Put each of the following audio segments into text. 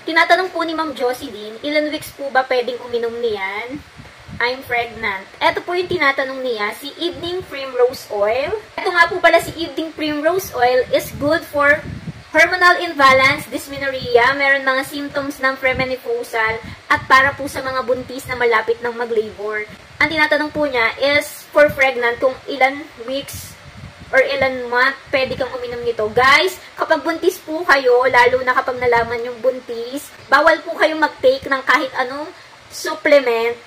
Tinatanong po ni Ma'am Jocelyn, ilan weeks po ba pwedeng uminom niyan? I'm pregnant. Ito po yung tinatanong niya, si Evening Primrose Oil. Ito nga po pala si Evening Primrose Oil is good for hormonal imbalance, dysmenorrhea, meron mga symptoms ng premenopausal, at para po sa mga buntis na malapit ng mag-labor. Ang tinatanong po niya is for pregnant kung ilan weeks or ilan month pwede kang uminom nito. Guys, kapag buntis po kayo, lalo na kapag nalaman yung buntis, bawal po kayong mag-take ng kahit anong supplement.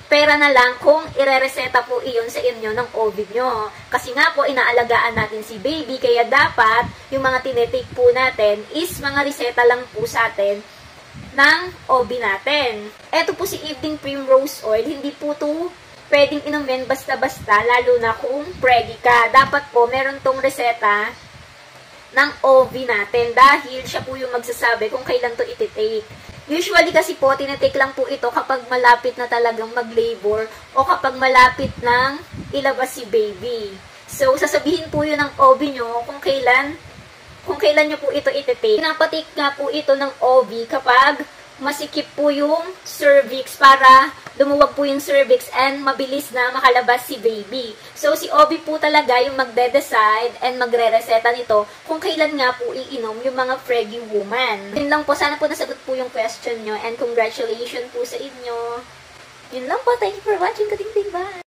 Pera na lang kung ire-reseta po iyon sa inyo ng OB nyo. Kasi nga po, inaalagaan natin si baby, kaya dapat yung mga tinetake po natin is mga reseta lang po sa atin ng OB natin. Ito po si Evening Primrose Oil, hindi po to pwedeng inumin basta-basta, lalo na kung preggy ka. Dapat po, meron tong reseta ng OB natin dahil siya po yung magsasabi kung kailan to ititake. Usually kasi po, tinitake lang po ito kapag malapit na talagang mag-labor o kapag malapit nang ilabas si baby. So, sasabihin po yun ng OB nyo kung kailan nyo po ito ititake. Pinapatake nga po ito ng OB kapag masikip po yung cervix para lumuwag po yung cervix and mabilis na makalabas si baby. So, si OB po talaga yung magde-decide and magre-reseta nito kung kailan nga po iinom yung mga preggy woman. Yun lang po. Sana po nasagot po yung question nyo and congratulations po sa inyo. Yun lang po. Thank you for watching. Kating-ting. Bye!